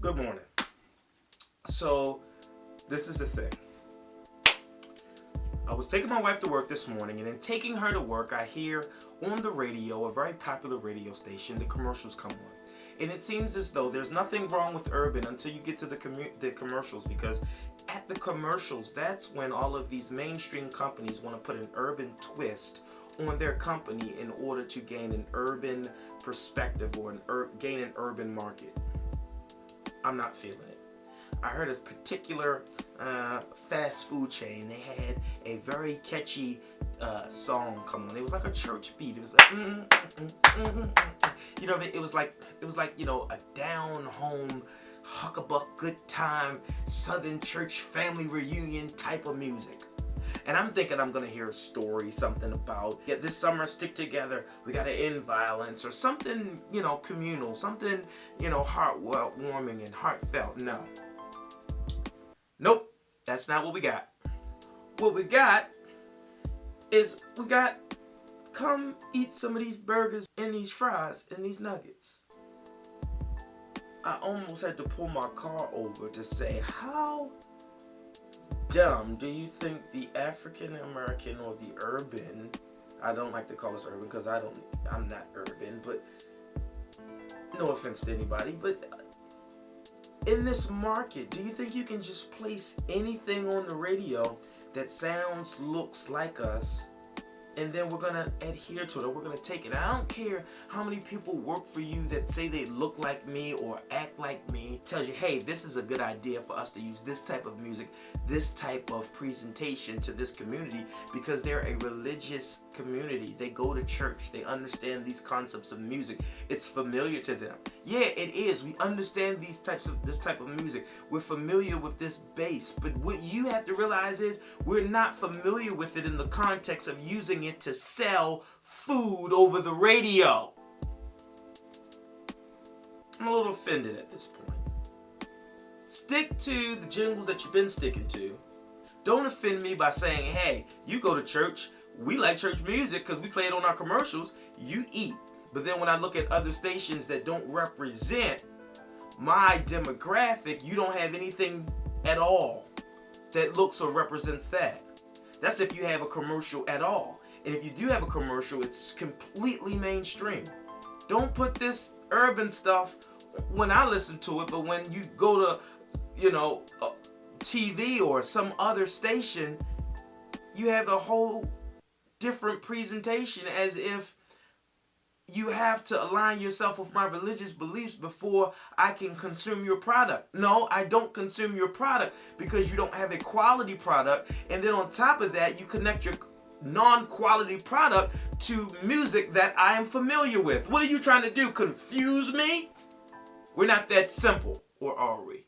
Good morning. So, this is the thing. I was taking my wife to work this morning, and in taking her to work, I hear on the radio, a very popular radio station, the commercials come on. And it seems as though there's nothing wrong with urban until you get to the commercials, because at the commercials, that's when all of these mainstream companies want to put an urban twist on their company in order to gain an urban perspective or gain an urban market. I'm not feeling it. I heard a particular fast food chain. They had a very catchy song come on. It was like a church beat. It was like, you know what I mean? It was like a down home, huckabuck, good time, Southern church family reunion type of music. And I'm thinking I'm gonna hear a story, something about this summer stick together, we gotta end violence, or something, communal, something, heartwarming and heartfelt. No. Nope, that's not what we got. What we got is come eat some of these burgers and these fries and these nuggets. I almost had to pull my car over to say, how dumb do you think the African American or the urban, I don't like to call us urban because I'm not urban, but no offense to anybody, but in this market, do you think you can just place anything on the radio that sounds, looks like us, and then we're gonna adhere to it, or we're gonna take it? I don't care how many people work for you that say they look like me or act like me. Tells you, hey, this is a good idea for us to use this type of music, this type of presentation to this community, because they're a religious community. They go to church. They understand these concepts of music. It's familiar to them. Yeah, it is. We understand this type of music. We're familiar with this bass. But what you have to realize is we're not familiar with it in the context of using it to sell food over the radio. I'm a little offended at this point. Stick to the jingles that you've been sticking to. Don't offend me by saying, hey, you go to church, we like church music because we play it on our commercials, you eat. But then when I look at other stations that don't represent my demographic, you don't have anything at all that looks or represents that. That's if you have a commercial at all. And if you do have a commercial, it's completely mainstream. Don't put this urban stuff when I listen to it, but when you go to, TV or some other station, you have a whole different presentation, as if you have to align yourself with my religious beliefs before I can consume your product. No, I don't consume your product because you don't have a quality product. And then on top of that, you connect your non-quality product to music that I am familiar with. What are you trying to do? Confuse me? We're not that simple, or are we?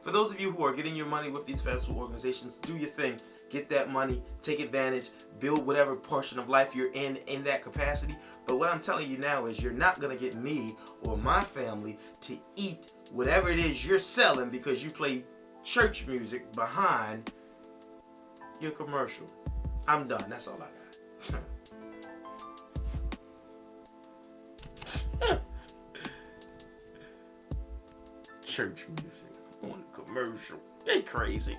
For those of you who are getting your money with these fast food organizations, do your thing. Get that money, take advantage, build whatever portion of life you're in that capacity. But what I'm telling you now is you're not going to get me or my family to eat whatever it is you're selling because you play church music behind your commercial. I'm done. That's all I got. Church music on the commercial. They crazy.